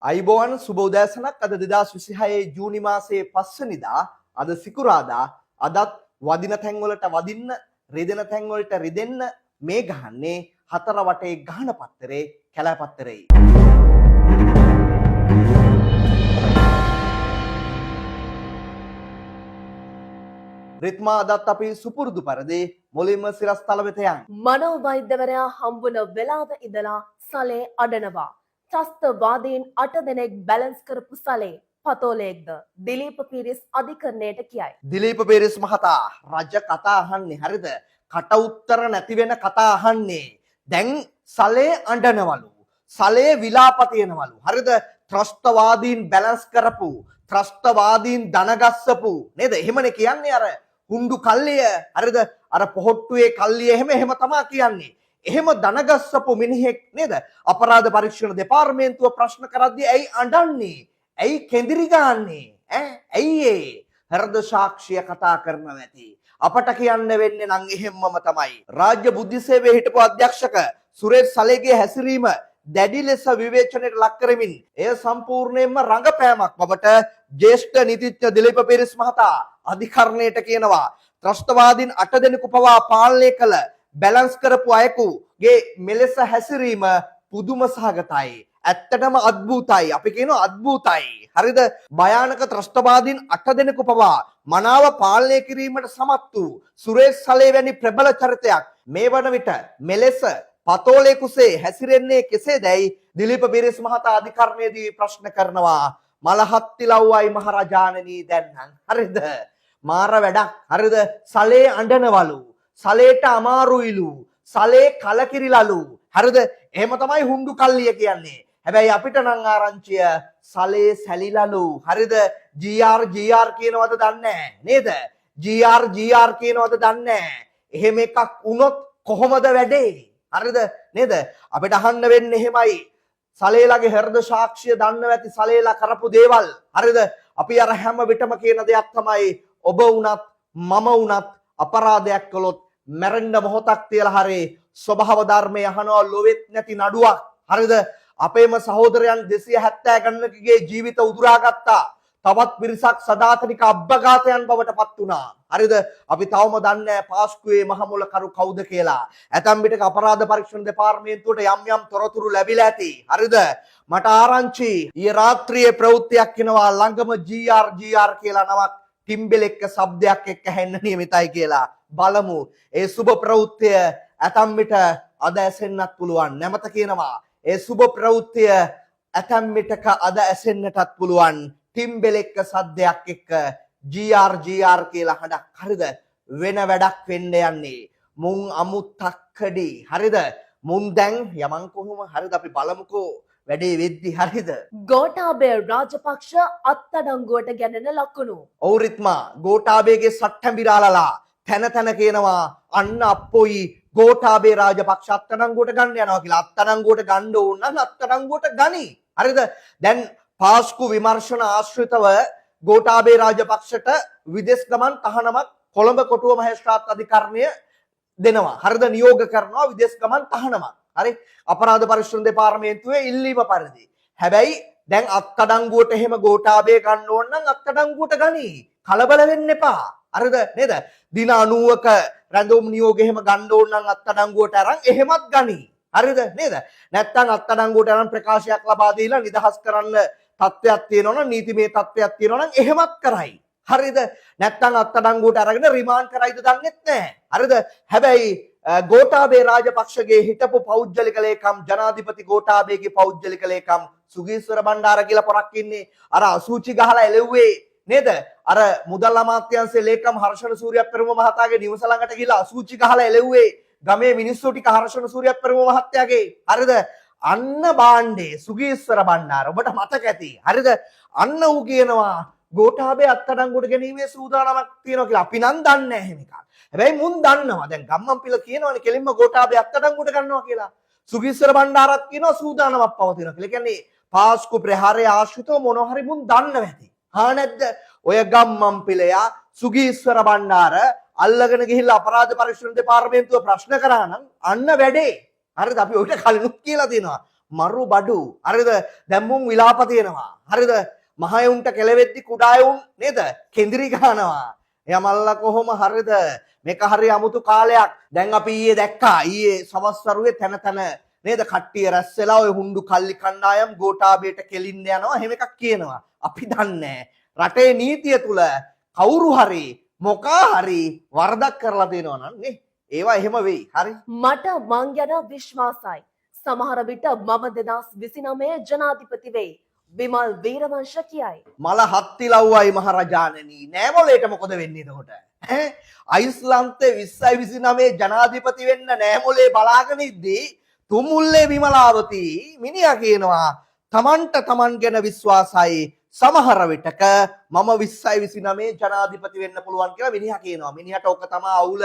අයිබෝන් සුබ උදෑසනක් අද 2026 ජූනි මාසයේ 5 වෙනිදා අද සිකුරාදා අදත් වදින තැන් වලට වදින්න රිදෙන තැන් වලට රිදෙන්න මේ ගහන්නේ හතර වටේ ගහන පත්තරේ කැලෑ පත්තරේ රිත්මා අදත් අපි සුපුරුදු පරිදි මුලින්ම සිරස්තල වෙත යන් මනෝවෛද්‍යවරයා හම්බුන වෙලාව ඉඳලා සලේ අඩනවා ත්‍රස්තවාදීන් 8 දෙනෙක් බැලන්ස් කරපු සලේ පතෝලෙක්ද දිලීප පීරිස් අධිකරණයට කියයි. දිලීප පීරිස් මහතා රජ කතා අහන්නේ හරිද? කට උත්තර නැති වෙන කතා අහන්නේ. දැන් සලේ අඬනවලු. සලේ විලාප තියෙනවලු. හරිද? ත්‍රස්තවාදීන් බැලන්ස් කරපු, ත්‍රස්තවාදීන් දනගස්සපු නේද? එහෙමනේ කියන්නේ අර හුඬු කල්ලිය. හරිද? අර පොහොට්ටුවේ කල්ලිය එහෙම තමයි කියන්නේ. එහෙම දනගස්සපු මිනිහෙක් නේද? අපරාධ පරීක්ෂණ දෙපාර්තමේන්තුව ප්‍රශ්න කරද්දී ඇයි අඬන්නේ? ඇයි කෙඳිරි ගාන්නේ? ඇයි ඒ? හෘද සාක්ෂිය කතා කරනවා ඇති. අපට කියන්න වෙන්නේ නම් එහෙම්මම තමයි. රාජ්‍ය බුද්ධි සේවයේ හිටපු අධ්‍යක්ෂක සුරේෂ් සලේගේ හැසිරීම දැඩි ලෙස විවේචනයට ලක් කරමින් එය සම්පූර්ණයෙන්ම රංගපෑමක් බවට ජ්‍යෙෂ්ඨ නීතිඥ දිලීප පීරිස් මහතා අධිකරණයට කියනවා. ත්‍රස්තවාදීන් 8 දෙනෙකු පවා පාලනය කළ බැලන්ස් කරපු අයෙකුගේ මෙලෙස හැසිරීම පුදුම සහගතයි. ඇත්තටම අద్භූතයි. අපි කියනවා අద్භූතයි. හරිද? භයානක ත්‍රස්තවාදීන් 8 දෙනෙකු පවා මනාව පාලනය කිරීමට සමත් වූ සුරේෂ් සලේ වැනි ප්‍රබල චරිතයක් මේ වන විට මෙලෙස පතෝලේ කුසේ හැසිරෙන්නේ කෙසේදයි දිලීප පීරිස් මහතා අධිකරණයේදී ප්‍රශ්න කරනවා. මලහත්තිලව්වයි මහරජාණනි දැන් නම් හරිද? මාර වැඩක්. හරිද? සලේ අඬනවලු. සලේට අමාරුයිලු. සලේ කලකිරිලලු. හරිද? එහෙම තමයි හුඬු කල්ලිය කියන්නේ. හැබැයි අපිට නම් ආරංචිය සලේ සැලිලලු. හරිද? GR කියනවද දන්නේ නේද? GR කියනවද දන්නේ. එහෙම එකක් වුණොත් කොහොමද වැඩේ? හරිද? නේද? අපිට අහන්න වෙන්නේ එහෙමයි. සලේලාගේ හෘද සාක්ෂිය දන්නව ඇති සලේලා කරපු දේවල්. හරිද? අපි අර හැම විටම කියන දෙයක් තමයි ඔබ වුණත් මම වුණත් අපරාධයක් කළොත් මැරෙන්න මොහොතක් තියලා හරි ස්වභාව ධර්මයේ අහනවා ලොවෙත් නැති නඩුවක්. හරිද? අපේම සහෝදරයන් 270 ගණනකගේ ජීවිත උදුරා ගත්තා. තවත් පිරිසක් සදාතනික අබ්බඝාතයන් බවට පත් වුණා. හරිද? අපි තවම දන්නේ නැහැ පාස්කුවේ මහමුල කරු කවුද කියලා. ඇතම් විටක අපරාධ පරීක්ෂණ දෙපාර්තමේන්තුවට යම් තොරතුරු ලැබිලා ඇති. හරිද? මට ආරංචි ඊයේ රාත්‍රියේ ප්‍රවෘත්තියක් එනවා ළඟම GR කියලා නමක් ටිම්බෙල් එක්ක શબ્දයක් එක්ක ඇහෙන්න නියමිතයි කියලා. බලමු. ඒ සුබ ප්‍රවෘත්තිය ඇතම් විට අද ඇසෙන්නත් පුළුවන්. නැමත කියනවා ඒ සුබ ප්‍රවෘත්තිය ඇතම් විටක අද ඇසෙන්නටත් පුළුවන්. ටිම්බෙල් එක්ක සද්දයක් එක්ක GR කියලා හඬක්. හරිද? වෙන වැඩක් වෙන්න යන්නේ. මුන් අමුත්තක්කඩි. හරිද? මුන් දැන් යමන් කොහොම හරිද අපි බලමුකෝ වැඩේ වෙද්දි. හරිද? ගෝඨාභය රාජපක්ෂ අත්අඩංගුවට ගැනෙන ලකුණු. ඔව් රිත්මා ගෝඨාභයගේ සට්ටඹිරාලලා තන කියනවා අන්න අප්පොයි ගෝඨාභය රාජපක්ෂ අත්අඩංගුවට ගන්න යනවා කියලා. අත්අඩංගුවට ගන්න ඕන නම් අත්අඩංගුවට ගනි. හරිද? දැන් පාස්කු විමර්ශන ආශ්‍රිතව ගෝඨාභය රාජපක්ෂට විදේශ ගමන් තහනමක් කොළඹ කොටුව මහේස්ත්‍රාත් අධිකරණය දෙනවා. හරිද? නියෝග කරනවා විදේශ ගමන් තහනමක්. හරි? අපරාධ පරීක්ෂණ දෙපාර්තමේන්තුවේ ඉල්ලීම පරිදි. හැබැයි දැන් අත්අඩංගුවට එහෙම ගෝඨාභය ගන්න ඕන නම් අත්අඩංගුවට ගනි. කලබල වෙන්න එපා. හරිද? නේද? දින 90ක රැඳුම් නියෝග එහෙම ගන්න ඕන නම් අත්අඩංගුවට අරන් එහෙමත් ගනි. හරිද? නේද? නැත්තම් අත්අඩංගුවට අරන් ප්‍රකාශයක් ලබා දීලා නිදහස් කරන්න තත්ත්වයක් තියෙනවා නම් නීතිමය තත්ත්වයක් තියෙනවා නම් එහෙමත් කරයි. හරිද? නැත්තම් අත්අඩංගුවට අරගෙන රිමාන්ඩ් කරයිද දන්නෙත් නැහැ. හරිද? හැබැයි ගෝඨාභය රාජපක්ෂගේ හිටපු පෞද්ගලික ලේකම් ජනාධිපති ගෝඨාභයගේ පෞද්ගලික ලේකම් සුගීස්වර බණ්ඩාර කියලා පොරක් ඉන්නේ අර අසූචි ගහලා එළෙව්වේ නේද? අර මුදල් අමාත්‍යාංශයේ ලේකම් හර්ෂණ සූර්යප්‍රම මහතාගේ නිවස ළඟට ගිහිල්ලා අසූචි ගහලා එළෙව්වේ ගමේ මිනිස්සු ටික හර්ෂණ සූර්යප්‍රම මහත්තයාගේ. හරිද? අන්න බාණ්ඩේ සුගීස්වර බණ්ඩාර ඔබට මතක ඇති. හරිද? අන්න ඌ කියනවා ගෝඨාභය අත්අඩංගුවට ගැනීමේ සූදානමක් තියෙනවා කියලා. අපි නම් දන්නේ නැහැ එහෙම එකක්. හැබැයි මුන් දන්නවා. දැන් ගම්මන්පිල කියනවනේ කෙලින්ම ගෝඨාභය අත්අඩංගුවට ගන්නවා කියලා. සුගීස්වර බණ්ඩාරත් කියනවා සූදානමක් පවතිනවා කියලා. කියන්නේ පාස්කු ප්‍රහාරය ආශ්‍රිතව මොනවා හරි මුන් දන්නව ඇති. හා නැද්ද? ඔය ගම්මන්පිලයා සුගීස්වර බණ්ඩාර අල්ලගෙන ගිහිල්ලා අපරාධ පරීක්ෂණ දෙපාර්තමේන්තුව ප්‍රශ්න කරා නම් අන්න වැඩේ. හරිද? අපි ඔයිට කලිනුත් කියලා තියෙනවා. මරු බඩු. හරිද? දැන් මුන් විලාප තියෙනවා. හරිද? මහයුන්ට කෙලවෙද්දි කුඩායුන් නේද? කෙඳිරි ගහනවා. යමල්ලා කොහොම හරිද? මේක හරි අමුතු කාලයක්. දැන් අපි ඊයේ දැක්කා. ඊයේ සමස්වරුවේ තන තන නේද? කට්ටිය රැස් වෙලා ඔය හුඬු කල්ලි කණ්ඩායම් ගෝඨාභයට කෙලින්න යනවා. එහෙම එකක් කියනවා. අපි දන්නේ රටේ නීතිය තුල කවුරු හරි මොකා හරි වරදක් කරලා තියෙනවා නම් නේ ඒවා එහෙම වෙයි. හරි? මට මං ගැන විශ්වාසයි. සමහර විට මම 2029 ජනාධිපති වෙයි. විමල් වීරවංශ කියයි. මල හත්ති ලව්වයි මහරජාණනි. නෑ මොලේට මොකද වෙන්නේ එතකොට? ඈ අයිස්ලන්තේ 20යි 29 ජනාධිපති වෙන්න නෑ මොලේ බලාගෙන ඉද්දී තුමුල්ලේ විමලාවති මිනිහා කියනවා තමන්ට තමන් ගැන විශ්වාසයි. සමහර විටක මම 20යි 29 ජනාධිපති වෙන්න පුළුවන් කියලා මිනිහා කියනවා. මිනිහට ඔක තමයි අවුල.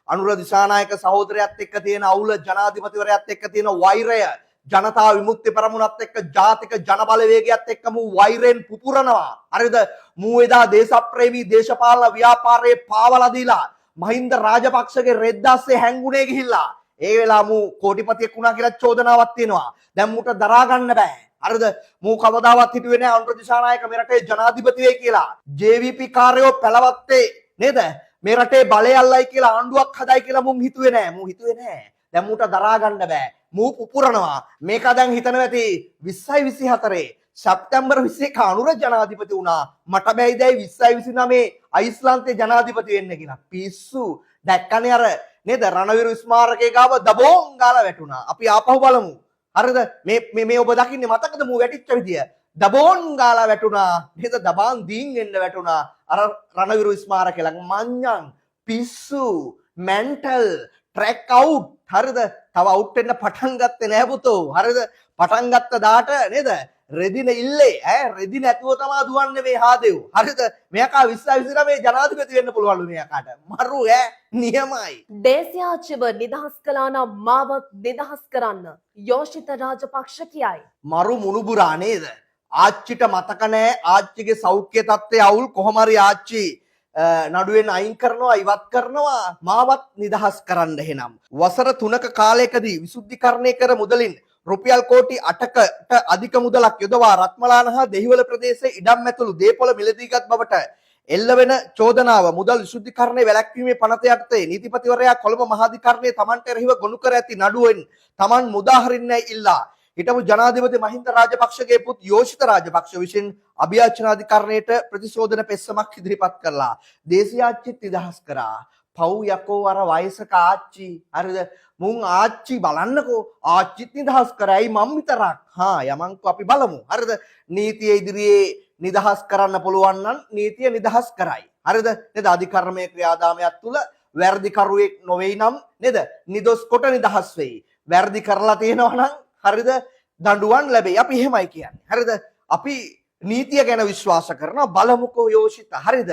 අනුර දිසානායක සහෝදරයත් එක්ක තියෙන අවුල, ජනාධිපතිවරයාත් එක්ක තියෙන වෛරය, ජනතා විමුක්ති පෙරමුණත් එක්ක ජාතික ජන බලවේගයත් එක්ක මූ වෛරෙන් පුපුරනවා. හරිද? මූ එදා දේශප්‍රේමී දේශපාලන ව්‍යාපාරයේ පාවලා දීලා මහින්ද රාජපක්ෂගේ රෙද්දාස්සේ හැංගුණේ ගිහිල්ලා ඒ වෙලාව මූ කෝටිපතියෙක් වුණා කියලා චෝදනාවක් තියෙනවා. දැන් මූට දරා ගන්න බෑ. හරිද? මූ කවදාවත් හිතුවේ නෑ අනුර දිසානායක මේ රටේ ජනාධිපති වෙයි කියලා. JVP කාර්යෝ පැලවත්තේ නේද? මේ රටේ බලය අල්ලයි කියලා ආණ්ඩුවක් හදයි කියලා මුන් හිතුවේ නෑ. මූ හිතුවේ නෑ. දැන් මූට දරා ගන්න බෑ. මූ පුපුරනවා. මේක දැන් හිතනවා ඇති 20යි 24 සැප්තැම්බර් 21 අනුර ජනාධිපති වුණා. මට බැයි දැයි 20යි 29 අයිස්ලන්තේ ජනාධිපති වෙන්න කියලා. පිස්සු. දැක්කනේ අර නේද? රණවිරු ස්මාරකයේ ගාව දබෝන් ගාලා වැටුණා. අපි ආපහු බලමු. හරිද? මේ ඔබ දකින්නේ මතකද මූ වැටිච්ච විදිය? දබෝන් ගාලා වැටුණා. නේද? දබාන් දීන් එන්න වැටුණා. අර රණවිරු ස්මාරකේ ළඟ මඤ්ඤං පිස්සු මෙන්ටල් ට්‍රැක් අවුට්. හරිද? තව අවුට් වෙන්න පටන් ගත්තේ නෑ පුතෝ. හරිද? පටන් ගත්ත දාට නේද? රෙදින ඉල්ලේ ඈ රෙදි නැතුව තමයි දුවන්නේ මේ හාදෙව්. හරිද? මෙයාකා 20 මේ ජනාධිපති වෙන්න පුළුවන්ලු මෙයාකාට. මරු ඈ නියමයි. දේශයාචිව නිදහස් කළා නම් මාවත් නිදහස් කරන්න. යෝෂිත රාජපක්ෂ කියයි. මරු මුණුබුරා නේද? ආච්චිට මතක නෑ ආච්චිගේ සෞඛ්‍ය තත්ත්වය අවුල් කොහොම හරි ආච්චි නඩුවෙන් අයින් කරනවා ඉවත් කරනවා මාවත් නිදහස් කරන්න එහෙනම්. වසර 3ක කාලයකදී විසුද්ධිකරණය කර මුදලින් රුපියල් කෝටි 8කට අධික මුදලක් යොදවා රත්මලාන හා දෙහිවල ප්‍රදේශයේ ඉඩම් ඇතුළු දේපොළ මිලදීගත් බවට එල්ල වෙන චෝදනාව මුදල් විසුද්ධිකරණය වැළැක්වීමේ පනත යටතේ නීතිපතිවරයා කොළඹ මහාධිකරණයේ තමන්ට එරෙහිව ගොනු කර ඇති නඩුවෙන් තමන් මුදා හරින්නයි ඉල්ලා හිටපු ජනාධිපති මහින්ද රාජපක්ෂගේ පුත් යෝෂිත රාජපක්ෂ විසින් අභියාචනාධිකරණයට ප්‍රතිශෝධන පෙස්සමක් ඉදිරිපත් කළා. දේශීය ආච්චිත් නිදහස් කරා. පව් යකෝ අර වයසක ආච්චි. හරිද? මුන් ආච්චි බලන්නකෝ ආච්චිත් නිදහස් කරයි මම විතරක්. හා යමන්කෝ අපි බලමු. හරිද? නීතිය ඉදිරියේ නිදහස් කරන්න පුළුවන් නම් නීතිය නිදහස් කරයි. හරිද? නේද? අධිකරණයේ ක්‍රියාදාමයක් තුල වැරදිකරුවෙක් නොවේ නම් නේද? නිදොස් කොට නිදහස් වෙයි. වැරදි කරලා තියෙනවා නම් හරිද? දඬුවම් ලැබෙයි. අපි එහෙමයි කියන්නේ. හරිද? අපි නීතිය ගැන විශ්වාස කරනවා. බලමුකෝ යෝෂිත. හරිද?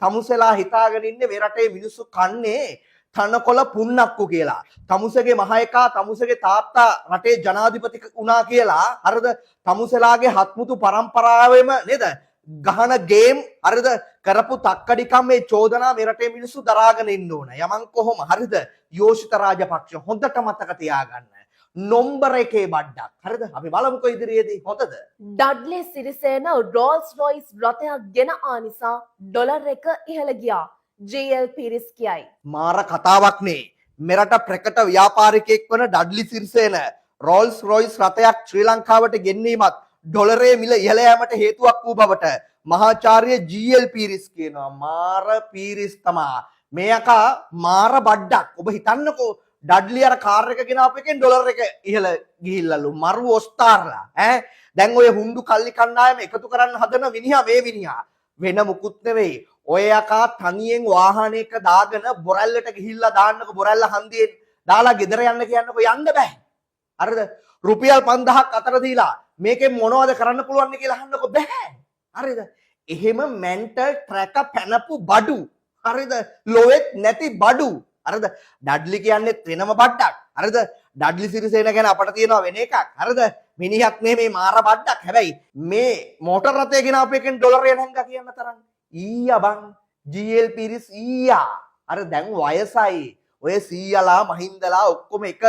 තමුසෙලා හිතාගෙන ඉන්නේ මේ රටේ මිනිස්සු කන්නේ තනකොළ පුන්නක්කු කියලා. තමුසගේ මහ එකා තමුසගේ තාත්තා රටේ ජනාධිපති වුණා කියලා. හරිද? තමුසලාගේ හත්මුතු පරම්පරාවෙම නේද? ගහන ගේම් හරිද? කරපු තක්කඩිකම් මේ චෝදනා මේ රටේ මිනිස්සු දරාගෙන ඉන්න ඕන. යමන් කොහොම හරිද? යෝෂිත රාජපක්ෂ හොඳට මතක තියාගන්න. නොම්බර එකේ බඩක්. හරිද? අපි බලමුකෝ ඉදිරියේදී හොඳද? ඩඩ්ලි සිරිසේන රෝල්ස් රොයිස් රථයක් ගෙන ආ නිසා ඩොලර් එක ඉහළ ගියා. ජී.එල්. පීරිස් කියයි. මාර කතාවක් නේ. මෙරට ප්‍රකට ව්‍යාපාරිකයෙක් වන ඩඩ්ලි සිරිසේන රෝල්ස් රොයිස් රථයක් ශ්‍රී ලංකාවට ගෙන්වීමත් ඩොලරේ මිල ඉහළ යාමට හේතුවක් වූ බවට මහාචාර්ය ජී.එල්. පීරිස් කියනවා. මාර පීරිස් තමා. මේකා මාර බඩක්. ඔබ හිතන්නකෝ ඩඩ්ලි අර කාර් එක ගෙනාපු එකෙන් ඩොලර් එක ඉහළ ගිහිල්ලාලු. මරු ඔස්තාරලා ඈ දැන් ඔය හුඬු කල්ලි කණ්ඩායම එකතු කරන්න හදන මිනිහා මේ මිනිහා වෙන මුකුත් නෙවෙයි. ඔය යකා තනියෙන් වාහනයක දාගෙන බොරැල්ලට ගිහිල්ලා දාන්නකො බොරැල්ල හන්දියෙන් දාලා ගෙදර යන්න කියන්නකො යන්න බෑ. හරිද? රුපියල් 5000ක් අතර දීලා මේකෙන් මොනවද කරන්න පුළුවන් කියලා අහන්නකො බෑ. හරිද? එහෙම මෙන්ටල් ට්‍රැක පැනපු බඩු. හරිද? ලොවෙත් නැති බඩු. හරිද? ඩඩ්ලි කියන්නේත් වෙනම බඩක්. හරිද? ඩඩ්ලි සිරිසේන ගැන අපට තියෙනවා වෙන එකක්. හරිද? මිනිහක් මේ මාර බඩක්. හැබැයි මේ මෝටර් රථය ගෙන අප එකෙන් ඩොලරය නැංගා කියන්න තරම්. ඊයා බං ජී.එල්. පීරිස් ඊයා. අර දැන් වයසයි. ඔය සීයලා මහින්දලා ඔක්කොම එක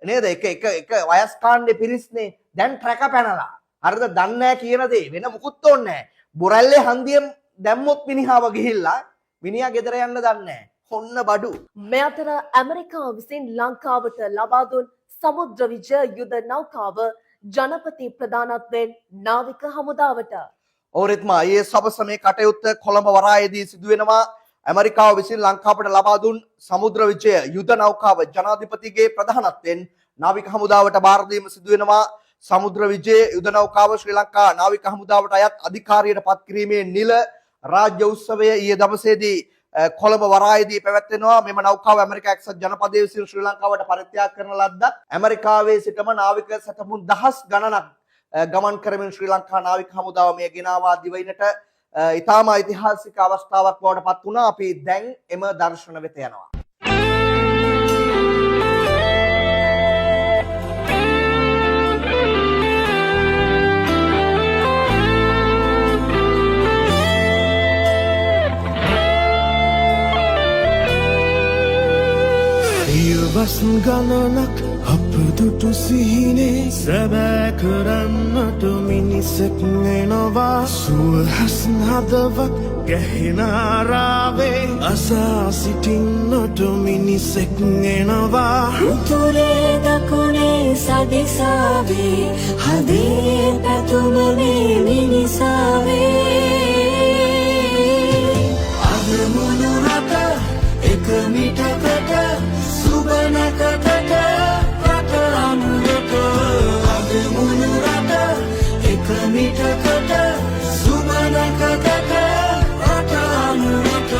නේද? එක වයස් කාණ්ඩේ පිරිස්නේ දැන් ට්‍රැක පැනලා. හරිද? දන්නේ නැහැ කියන දේ වෙන මුකුත් ඕනේ නැහැ. බොරැල්ලේ හන්දියෙන් දැම්මොත් මිනිහාව ගිහිල්ලා මිනිහා ගෙදර යන්න දන්නේ නැහැ. හොන්න බඩු. මේ අතර ඇමරිකාව විසින් ලංකාවට ලබා දුන් සමුද්‍ර විජය යුද නෞකාව ජනපති ප්‍රධානත්වයෙන් නාවික හමුදාවට. ඕරිත්මා ඊයේ සවස මේ කටයුත්ත කොළඹ වරායේදී සිදු වෙනවා. ඇමරිකාව විසින් ලංකාවට ලබා දුන් සමුද්‍ර විජය යුද නෞකාව ජනාධිපතිගේ ප්‍රධානත්වයෙන් නාවික හමුදාවට බාර දීම සිදු වෙනවා. සමුද්‍ර විජය යුද නෞකාව ශ්‍රී ලංකා නාවික හමුදාවට අයත් අධිකාරියට පත් කිරීමේ නිල රාජ්‍ය උත්සවය ඊයේ දවසේදී කොළඹ වරායේදී පැවැත්වෙනවා. මෙම නෞකාව ඇමරිකා එක්සත් ජනපදයේ විසින් ශ්‍රී ලංකාවට පරිත්‍යාග කරන ලද්දක්. ඇමරිකාවේ සිටම නාවික සැතපුම් දහස් ගණනක් ගමන් කරමින් ශ්‍රී ලංකා නාවික හමුදාව මේ ගෙනාවා දිවයිනට ඉතාම ඓතිහාසික අවස්ථාවක් බවට පත් වුණා. අපි දැන් එම දර්ශන වෙත යනවා. වස් ගණනක් අප දුටු සිහිනේ සැබෑ කරන්නට මිනිසෙක් එනවා සුවහස් හදවත් ගැහෙන ආරාවේ අසා සිටින්නට මිනිසෙක් එනවා උතුරේ දකුණේ සදිසාවේ හදේ පැතුමනේ මිනිසාවේ අද මුළු රට එක මිටකට සුබනකට රට අනුරට අද මුළු රට එක මිටකට සුබනකට රට අනුරට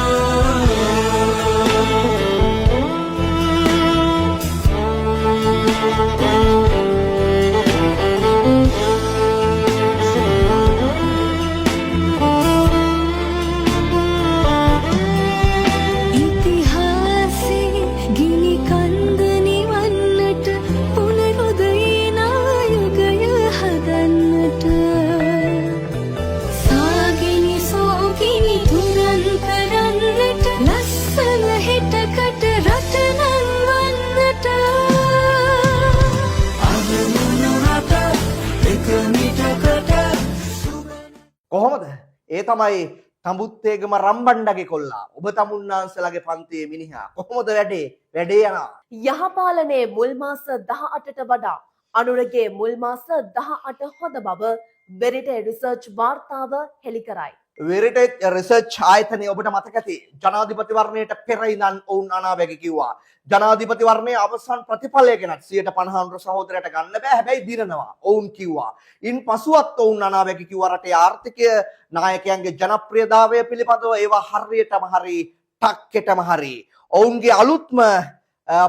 කොහොමද? ඒ තමයි තඹුත්තේගම රම්බණ්ඩගේ කොල්ලා. ඔබ තමුන්නාන්සලාගේ පන්තියේ මිනිහා. කොහොමද වැඩේ? වැඩේ යනවා. යහපාලනයේ මුල් මාස 18ට වඩා අනුරගේ මුල් මාස 18 හොඳ බව වෙරිටේ රිසර්ච් වාර්තාව හෙළි කරයි. වෙරිටේජ් රිසර්ච් ආයතනය ඔබට මතක ඇති ජනාධිපතිවරණයට පෙර ඉඳන් ඔවුන් අනාවැකි කිව්වා. ජනාධිපතිවරණයේ අවසන් ප්‍රතිඵලය ගැනත් 50% සහෝදරයට ගන්න බෑ. හැබැයි දිනනවා ඔවුන් කිව්වා. ඉන් පසුවත් ඔවුන් අනාවැකි කිව්වා රටේ ආර්ථිකය නායකයන්ගේ ජනප්‍රියතාවය පිළිබඳව ඒවා හරියටම හරි ටක්කෙටම හරි. ඔවුන්ගේ අලුත්ම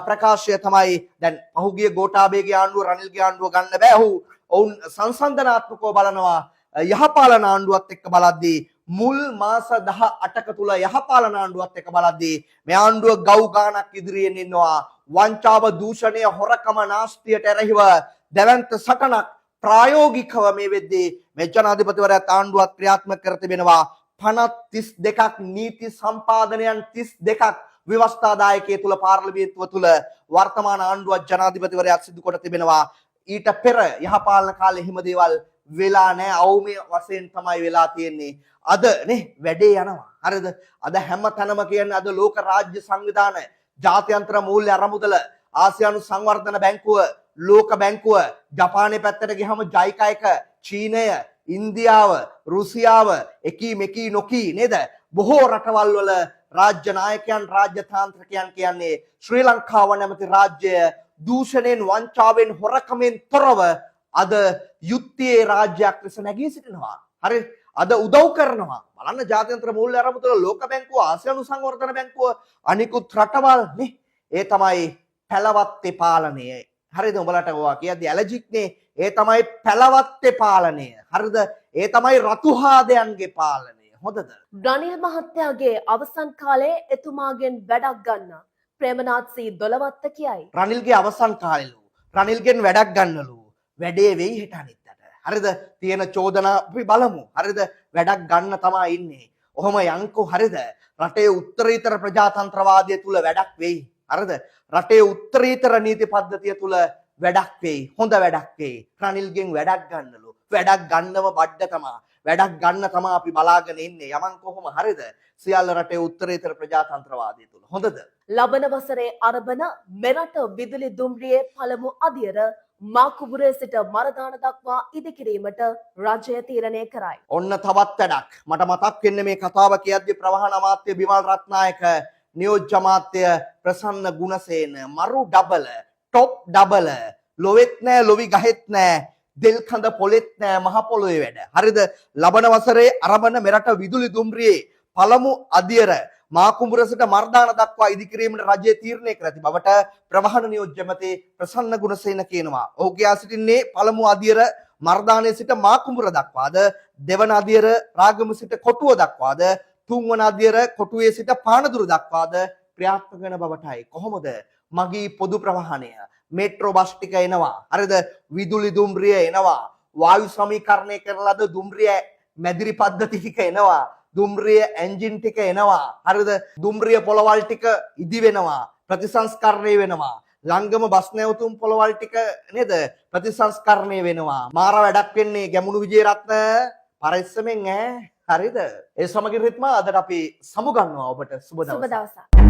ප්‍රකාශය තමයි දැන් පහුගිය ගෝඨාභයගේ ආණ්ඩුව රනිල්ගේ ආණ්ඩුව ගන්න බෑ. ඔවුන් සංසන්දනාත්මකව බලනවා යහපාලන ආණ්ඩුවත් එක්ක බලද්දී මුල් මාස 18ක තුල යහපාලන ආණ්ඩුවත් එක්ක බලද්දී මේ ආණ්ඩුව ගව් ගානක් ඉදිරියෙන් ඉන්නවා. වංචාව දූෂණය හොරකම නාස්තියට එරෙහිව දැවැන්ත සටනක් ප්‍රායෝගිකව මේ වෙද්දී මේ ජනාධිපතිවරයාත් ආණ්ඩුවත් ක්‍රියාත්මක කර තිබෙනවා. පනත් 32ක් නීති සම්පාදනයන් 32ක් ව්‍යවස්ථාදායකයේ තුල පාර්ලිමේන්තුව තුල වර්තමාන ආණ්ඩුවත් ජනාධිපතිවරයාත් සිදු කොට තිබෙනවා. ඊට පෙර යහපාලන කාලේ හිම දේවල් වෙලා නැහැ. අවුමේ වශයෙන් තමයි වෙලා තියෙන්නේ. අද නේ වැඩේ යනවා. හරිද? අද හැම තැනම කියන්නේ අද ලෝක රාජ්‍ය සංවිධාන, ජාත්‍යන්තර මූල්‍ය අරමුදල, ආසියානු සංවර්ධන බැංකුව, ලෝක බැංකුව, ජපානයේ පැත්තට ගියහම ජයිකා එක, චීනය, ඉන්දියාව, රුසියාව, එකී මෙකී නොකී නේද? බොහෝ රටවල් වල රාජ්‍ය නායකයන්, රාජ්‍ය තාන්ත්‍රිකයන් කියන්නේ ශ්‍රී ලංකාව නැමැති රාජ්‍ය දූෂණයෙන්, වංචාවෙන්, හොරකමෙන් තොරව අද යුක්තියේ රාජ්‍යයක් ලෙස නැගී සිටිනවා. හරි? අද උදව් කරනවා. බලන්න ජාත්‍යන්තර මූල්‍ය අරමුදල, ලෝක බැංකුව, ආසියානු සංවර්ධන බැංකුව, අනිකුත් රටවල් නේ. ඒ තමයි පැලවත්තේ පාලනය. හරිද? උඹලට ඔවා කියද්දි ඇලර්ජික් නේ. ඒ තමයි පැලවත්තේ පාලනය. හරිද? ඒ තමයි රතුහාදයන්ගේ පාලනය. හොඳද? රනිල් මහත්තයාගේ අවසන් කාලයේ එතුමාගෙන් වැඩක් ගන්න ප්‍රේමනාත් සී දොළවත්ත කියයි. රනිල්ගේ අවසන් කාලෙලු රනිල්ගෙන් වැඩක් ගන්නලු. වැඩේ වෙයි හෙට අනිද්දාට. හරිද? තියෙන චෝදනා අපි බලමු. හරිද? වැඩක් ගන්න තමයි ඉන්නේ. ඔහොම යන්කෝ. හරිද? රටේ උත්තරීතර ප්‍රජාතන්ත්‍රවාදය තුල වැඩක් වෙයි. හරිද? රටේ උත්තරීතර නීති පද්ධතිය තුල වැඩක් වෙයි. හොඳ වැඩක් වෙයි. රනිල්ගෙන් වැඩක් ගන්නලු. වැඩක් ගන්නව බඩ තමා. වැඩක් ගන්න තමා අපි බලාගෙන ඉන්නේ. යමන් කොහොම හරිද? සියල්ල රටේ උත්තරීතර ප්‍රජාතන්ත්‍රවාදය තුල. හොඳද? ලබන වසරේ ආරම්භන මෙරට විදුලි දුම්රියේ පළමු අදියර මාකුඹුරේ සිට මරදාන දක්වා ඉදිකිරීමට රජය තීරණය කරයි. ඔන්න තවත් වැඩක්. මට මතක් වෙන්නේ මේ කතාව කියද්දි ප්‍රවාහන අමාත්‍ය බිමල් රත්නායක, නියෝජ්‍ය අමාත්‍ය ප්‍රසන්න ගුණසේන මරු ඩබල, টොප් ඩබල, ලොවෙත් නෑ ලොවි ගහෙත් නෑ, දෙල් කඳ පොලෙත් නෑ මහ පොළොවේ වැඩ. හරිද? ලබන වසරේ ආරම්භන මෙරට විදුලි දුම්රියේ පළමු අදියර මාකුඹුර සිට මර්දාන දක්වා ඉදිකිරීමට රජය තීරණය කර ඇති බවට ප්‍රවාහන නියෝජ්‍ය මැති ප්‍රසන්න ගුණසේන කියනවා. ඔහු කියා සිටින්නේ පළමු අදියර මර්දානයේ සිට මාකුඹුර දක්වාද, දෙවන අදියර රාගම සිට කොටුව දක්වාද, තුන්වන අදියර කොටුවේ සිට පානදුර දක්වාද ක්‍රියාත්මක වෙන බවටයි. කොහොමද? මගී පොදු ප්‍රවාහනය, මෙට්‍රෝ බස් ටික එනවා. හරිද? විදුලි දුම්රිය එනවා. වායු සමීකරණය කරන ලද දුම්රිය මැදිරි පද්ධති ටික එනවා. දුම්රිය එන්ජින් ටික එනවා. හරිද? දුම්රිය පොළවල් ටික ඉදි වෙනවා. ප්‍රතිසංස්කරණය වෙනවා. ලංගම බස් නැවතුම් පොළවල් ටික නේද? ප්‍රතිසංස්කරණය වෙනවා. මාර වැඩක් වෙන්නේ ගැමුණු විජේරත්න පරිස්සමෙන් ඈ. හරිද? ඒ සමගින් රිත්මා අදට අපි සමුගන්නවා ඔබට සුබ දවසක්.